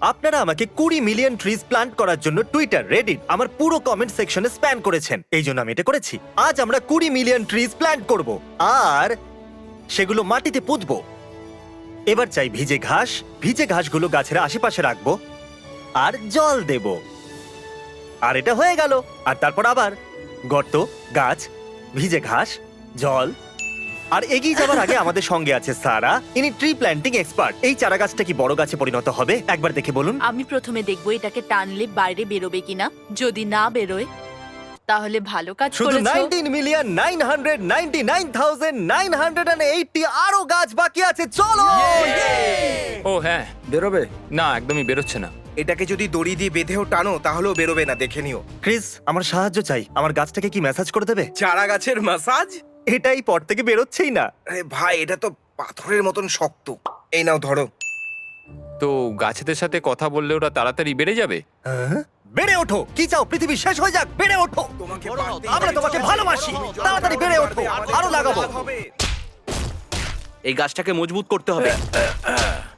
আপনারা আমাকে 20 million trees plant করার জন্য টুইটার, রেডিট, আমার পুরো কমেন্ট সেকশনে স্প্যাম করেছেন। এই জন্য আমি এটা করেছি। আজ আমরা 20 মিলিয়ন ট্রিজ প্ল্যান্ট করব আর সেগুলো মাটিতে পুঁতবো। এবার চাই ভিজে ঘাস। ভিজে ঘাসগুলো গাছের আশেপাশে রাখবো আর জল দেব। আর এটা হয়ে গেল। আর তারপর আবার গর্ত, গাছ, ভিজে ঘাস, জল। আর এগিয়ে যাবার আগে আমাদের সঙ্গে আছে সারা, ইনি ট্রি প্ল্যান্টিং এক্সপার্ট। এই চারা গাছটা কি বড় গাছে পরিণত হবে একবার দেখে বলুন। আমি প্রথমে দেখবো এটাকে টানলে বাইরে বেরোবে কিনা। যদি না বেরোয় তাহলে ভালো কাজ শুধু করেছো। 19,999,980 আরো গাছ বাকি আছে। চলো। ও হ্যাঁ, বেরোবে? না একদমই বেরোচ্ছে না। এটাকে যদি দড়ি দিয়ে বেঁধেও টানো তাহলেও বেরোবে না, দেখে নিও। ক্রিস, আমার সাহায্য চাই। আমার গাছটাকে কি ম্যাসাজ করে দেবে? চারা গাছের মাসাজ? এটাই পর থেকে বেরোচ্ছেই না। আরে ভাই, এটা তো পাথরের মতন শক্ত। এই নাও ধরো। তো গাছেদের সাথে কথা বললে ওরা তাড়াতাড়ি বেড়ে যাবে? হ্যাঁ? বেড়ে ওঠো। কি চাও পৃথিবী শেষ হয়ে যাক? বেড়ে ওঠো। তোমাকে আমরা তোমাকে ভালোবাসি। তাড়াতাড়ি বেড়ে ওঠো। আরো লাগাবো। এই গাছটাকে মজবুত করতে হবে।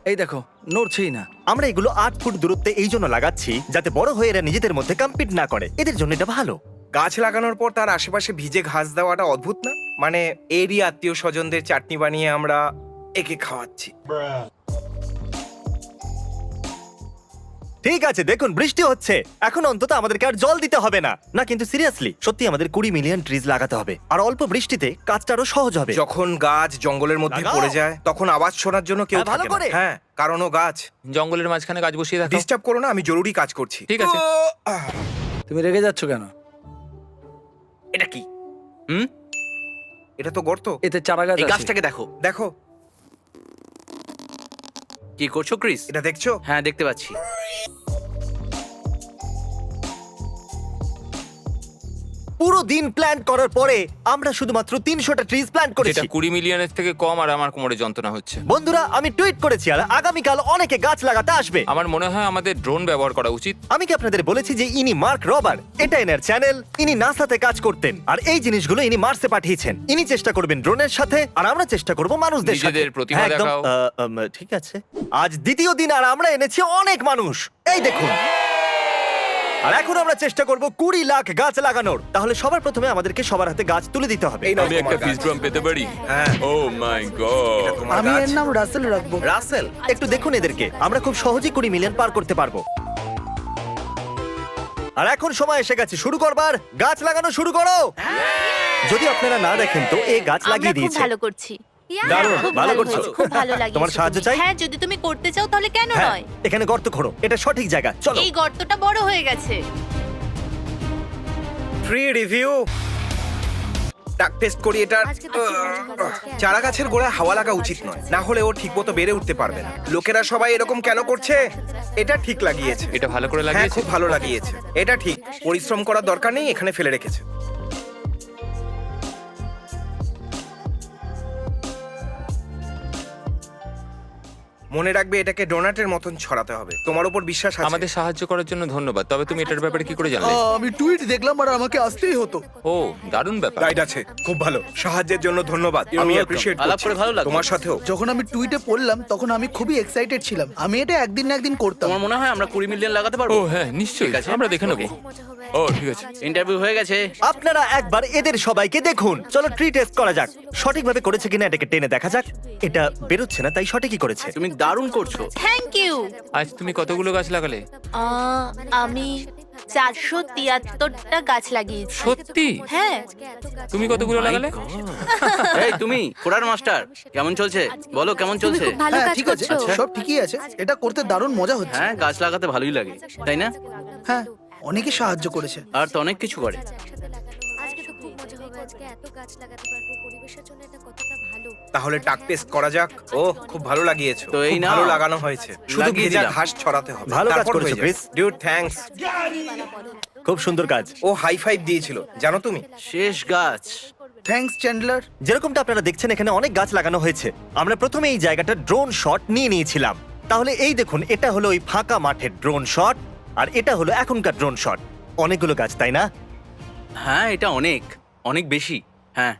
এই দেখো, নড়ছেই না। আমরা এগুলো 8 ফুট দূরত্বে এই জন্য লাগাচ্ছি যাতে বড় হয়ে এরা নিজেদের মধ্যে কম্পিট না করে। এদের জন্য এটা ভালো। গাছ লাগানোর পর তার আশেপাশে ভিজে ঘাস দেওয়াটা অদ্ভুত না? মানে এরই আত্মীয় স্বজনদের চাটনি বানিয়ে আমরা একে খাওয়াচ্ছি। ঠিক আছে, দেখুন বৃষ্টি হচ্ছে। এখন অন্তত আমাদেরকে আর জল দিতে হবে না। না কিন্তু সিরিয়াসলি, সত্যি আমাদের 20 মিলিয়ন ট্রিজ লাগাতে হবে। আর অল্প বৃষ্টিতে কাজটা আরো সহজ হবে। যখন গাছ জঙ্গলের মধ্যে লাগাও। পড়ে যায় তখন আওয়াজ শোনার জন্য কেউ হ্যাঁ, ভালো থাকে করে। না। হ্যাঁ, কারণ ও গাছ। জঙ্গলের মাঝখানে গাছ বসিয়ে রাখো। ডিস্টার্ব করো না, আমি জরুরি কাজ করছি। ঠিক আছে। তুমি রেগে যাচ্ছ কেন? এটা কি? হুম? এটা তো গর্ত। এতে চারা গাছ এই আছে। গাছটাকে দেখো। দেখো, কি করছো ক্রিস? এটা দেখছো? হ্যাঁ, দেখতে পাচ্ছি। পুরো দিন প্ল্যান করার পরে আমরা শুধুমাত্র 300টা ট্রিজ প্ল্যান্ট যেটা করেছি। 20 মিলিয়নের থেকে কম, আর আমার কোমরে যন্ত্রণা হচ্ছে। বন্ধুরা, আমি টুইট করেছি আর আগামীকাল অনেকে গাছ লাগাতে আসবে। আমার মনে হয় আমাদের ড্রোন ব্যবহার করা উচিত। আমি কি আপনাদের বলেছি যে ইনি মার্ক রবার? এটা এনার চ্যানেল। ইনি নাসাতে কাজ করতেন আর এই জিনিসগুলো ইনি মার্সে পাঠিয়েছেন। ইনি চেষ্টা করবেন ড্রোনের সাথে আর আমরা চেষ্টা করব মানুষদের সাথে। নিজেদের প্রতিভা হ্যাঁ, একদম। দেখাও। ঠিক আছে। আজ দ্বিতীয় দিন আর আমরা এনেছি অনেক মানুষ। এই দেখুন। আর এখন আমরা চেষ্টা করব 20 লাখ গাছ লাগানোর। তাহলে সবার প্রথমে আমাদেরকে সবার হাতে গাছ তুলে দিতে হবে। এই নাও আমি তোমার একটা গাছ। ফিস ড্রাম পেতে পারি? হ্যাঁ। ও মাই গড। এটা তোমার আমি গাছ। এর নাম রাসেল রাখবো। রাসেল। একটু দেখুন এদেরকে। আমরা খুব সহজেই 20 মিলিয়ন পার করতে পারবো। আর এখন সময় এসে গেছে শুরু করবার। গাছ লাগানো শুরু করো। যদি আপনারা না দেখেন তো এই গাছ লাগিয়ে আমরা খুব দিয়েছে। ভালো করছি। দারুণ, খুব ভালো ভালো করছো। হয়েছে, খুব ভালো লাগিয়েছে। তোমার সাহায্য চাই? হ্যাঁ, যদি তুমি করতে চাও তাহলে কেন হ্যাঁ, নয়। এখানে গর্ত খোঁড়ো। এটা সঠিক জায়গা। চলো। এই গর্তটা বড় হয়ে গেছে। Free review. টাক টেস্ট করি এটা। চারা গাছের গোড়ায় হাওয়া লাগা উচিত নয়, না হলে ও ঠিকমতো বেড়ে উঠতে পারবে না। লোকেরা সবাই এরকম কেন করছে? এটা ঠিক লাগিয়েছে। এটা ভালো করে হ্যাঁ, লাগিয়েছে। খুব ভালো লাগিয়েছে। এটা ঠিক। পরিশ্রম করার দরকার নেই, এখানে ফেলে রেখেছে। মনে রাখবে, এটাকে ডোনাটের মতন ছড়াতে হবে। তোমার উপর বিশ্বাস আছে। আমাদের সাহায্য করার জন্য ধন্যবাদ। তবে তুমি এটার ব্যাপারে কি করে জানলে? আমি টুইট দেখলাম আর আমাকে আসতেই হতো। ও, দারুণ ব্যাপার। গাইড আছে, খুব ভালো। সাহায্যের জন্য ধন্যবাদ। আমি অ্যাপ্রিশিয়েট আলাপ করছি। করে ভালো লাগলো। তোমার সাথেও। যখন আমি টুইটে পড়লাম তখন আমি খুবই এক্সাইটেড ছিলাম। আমি এটা একদিন না একদিন করতাম। তোমার মনে হয় আমরা 20 মিলিয়ন লাগাতে পারবো? ও হ্যাঁ, নিশ্চয়ই। ঠিক আছে। আমরা দেখে নেবো। ও ঠিক আছে। ইন্টারভিউ হয়ে গেছে। আপনারা একবার এদের সবাইকে দেখুন। চলো ট্রি টেস্ট করা যাক। সঠিকভাবে করেছে কিনা এটাকে টেনে দেখা যাক। এটা বেরোচ্ছে না, তাই সঠিকই করেছে। তুমি দারুণ করছো। Thank you. আজ তুমি কতগুলো গাছ লাগালে? আমি 473টা গাছ লাগিয়েছি। সত্যি? হ্যাঁ। তুমি কতগুলো লাগালে? এই তুমি কোরার মাস্টার, কেমন চলছে? বলো কেমন চলছে? ভালো হ্যাঁ, কাজ ঠিক আছে। করছো। সব ঠিকই আছে। এটা করতে দারুণ মজা হচ্ছে। হ্যাঁ, গাছ লাগাতে ভালোই লাগে, তাই না? হ্যাঁ, অনেকে সাহায্য করেছে। আর তো অনেক কিছু করে। আজকে তো খুব মজা হবে। আজকে এত গাছ লাগাতে পারবো, পরিবেশের জন্য এটা কতটা ভালো। তাহলে টাক টেস্ট করা যাক। ও, খুব ভালো লাগিয়েছো। তো এই খুব নাও। ভালো লাগানো হয়েছে। শুধু লাগিয়ে ভেজা দিলাম। ঘাস ছড়াতে হবে। ভালো কাজ তারপর করেছো, হয়ে যাবে। ক্রিস। ডিউড, থ্যাঙ্কস। খুব সুন্দর কাজ। ও হাই ফাইভ দিয়েছিল, জানো তুমি? শেষ গাছ। Thanks Chandler. যেরকমটা আপনারা দেখছেন এখানে অনেক গাছ লাগানো হয়েছে। আমরা প্রথমে এই জায়গাটা ড্রোন শট নিয়ে নিয়েছিলাম। তাহলে এই দেখুন, এটা হলো ওই ফাঁকা মাঠের ড্রোন শট আর এটা হলো এখনকার ড্রোন শট। অনেকগুলো গাছ, তাই না? হ্যাঁ, এটা অনেক অনেক বেশি। হ্যাঁ।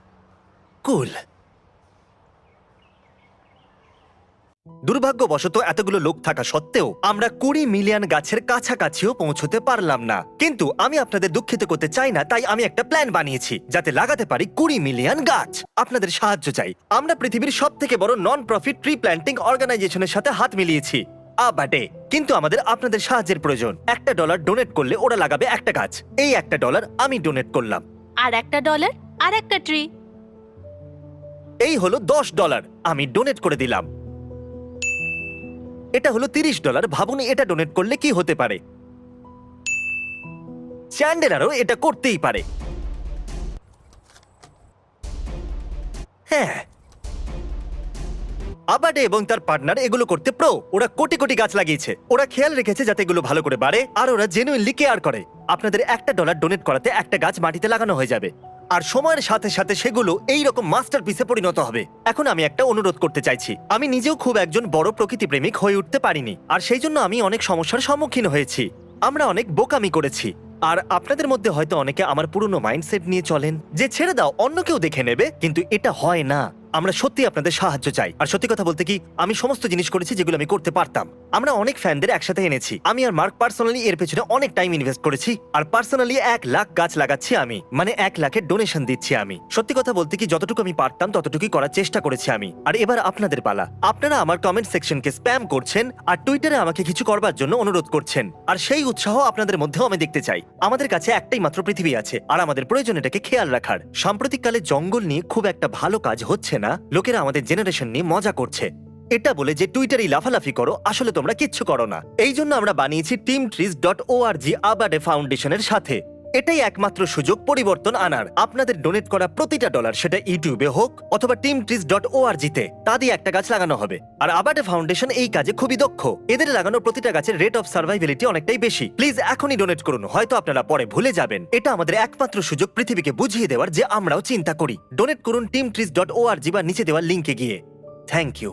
কুল। দুর্ভাগ্যবশত এতগুলো লোক থাকা সত্ত্বেও আমরা 20 মিলিয়ন গাছের কাছাকাছিও পৌঁছতে পারলাম না। কিন্তু আমি আপনাদের দুঃখিত করতে চাই না, তাই আমি একটা প্ল্যান বানিয়েছি যাতে লাগাতে পারি 20 মিলিয়ন গাছ। আপনাদের সাহায্য চাই। আমরা পৃথিবীর সবথেকে বড় নন প্রফিট ট্রি প্ল্যান্টিং অর্গানাইজেশনের সাথে হাত মিলিয়েছি আবাডে। কিন্তু আমাদের আপনাদের সাহায্যের প্রয়োজন। $1 ডোনেট করলে ওরা লাগাবে একটা গাছ। এই $1 আমি ডোনেট করলাম। আর $1 আর একটা ট্রি। এই হলো $10 আমি ডোনেট করে দিলাম। এটা হলো $30। ভাবুন এটা ডোনেট করলে কি হতে পারে। চ্যান্ডেলারও এটা করতেই পারে। হ্যাঁ, আবাডে এবং তার পার্টনার এগুলো করতে প্রো। ওরা কোটি কোটি গাছ লাগিয়েছে। ওরা খেয়াল রেখেছে যাতে এগুলো ভালো করে বাড়ে, আর ওরা জেনুইনলি কেয়ার করে। আপনাদের $1 ডোনেট করাতে একটা গাছ মাটিতে লাগানো হয়ে যাবে, আর সময়ের সাথে সাথে সেগুলো এই রকম মাস্টারপিসে পরিণত হবে। এখন আমি একটা অনুরোধ করতে চাইছি। আমি নিজেও খুব একজন বড় প্রকৃতি প্রেমিক হয়ে উঠতে পারিনি, আর সেই জন্য আমি অনেক সমস্যার সম্মুখীন হয়েছি। আমরা অনেক বোকামি করেছি। আর আপনাদের মধ্যে হয়তো অনেকে আমার পুরনো মাইন্ডসেট নিয়ে চলেন যে ছেড়ে দাও, অন্য কেউ দেখে নেবে, কিন্তু এটা হয় না। আমরা সত্যি আপনাদের সাহায্য চাই। আর সত্যি কথা বলতে কি, আমি সমস্ত জিনিস করেছি যেগুলো আমি করতে পারতাম। আমরা অনেক ফ্যানদের একসাথে এনেছি। আমি আর মার্ক পার্সোনালি এর পেছনে অনেক টাইম ইনভেস্ট করেছি, আর পার্সোনালি 1 লাখ গাছ লাগাচ্ছি আমি, মানে 1 লাখের ডোনেশন দিচ্ছি আমি। সত্যি কথা বলতে কি, যতটুকু আমি পারতাম ততটুকুই করার চেষ্টা করেছি আমি। আর এবার আপনাদের পালা। আপনারা আমার কমেন্ট সেকশনকে স্প্যাম করছেন আর টুইটারে আমাকে কিছু করবার জন্য অনুরোধ করছেন, আর সেই উৎসাহ আপনাদের মধ্যেও আমি দেখতে চাই। আমাদের কাছে একটাই মাত্র পৃথিবী আছে, আর আমাদের প্রয়োজন এটাকে খেয়াল রাখার। সাম্প্রতিককালে জঙ্গল নিয়ে খুব একটা ভালো কাজ হচ্ছে না। লোকেরা আমাদের জেনারেশন নিয়ে মজা করছে এটা বলে যে টুইটারে লাফালাফি করো, আসলে তোমরা কিচ্ছু করো না। এই জন্য আমরা বানিয়েছি teamtrees.org আবাডে ফাউন্ডেশনের সাথে। এটাই একমাত্র সুযোগ পরিবর্তন আনার। আপনাদের ডোনেট করা প্রতিটা ডলার, সেটা ইউটিউবে হোক অথবা teamtrees.org তে, তা দিয়ে একটা গাছ লাগানো হবে। আর আবাডে ফাউন্ডেশন এই কাজে খুবই দক্ষ। এদের লাগানো প্রতিটা গাছের রেট অফ সার্ভাইভিলিটি অনেকটাই বেশি। প্লিজ এখনই ডোনেট করুন, হয়তো আপনারা পরে ভুলে যাবেন। এটা আমাদের একমাত্র সুযোগ পৃথিবীকে বুঝিয়ে দেওয়ার যে আমরাও চিন্তা করি। ডোনেট করুন teamtrees.org বা নিচে দেওয়া লিংকে গিয়ে। Thank you.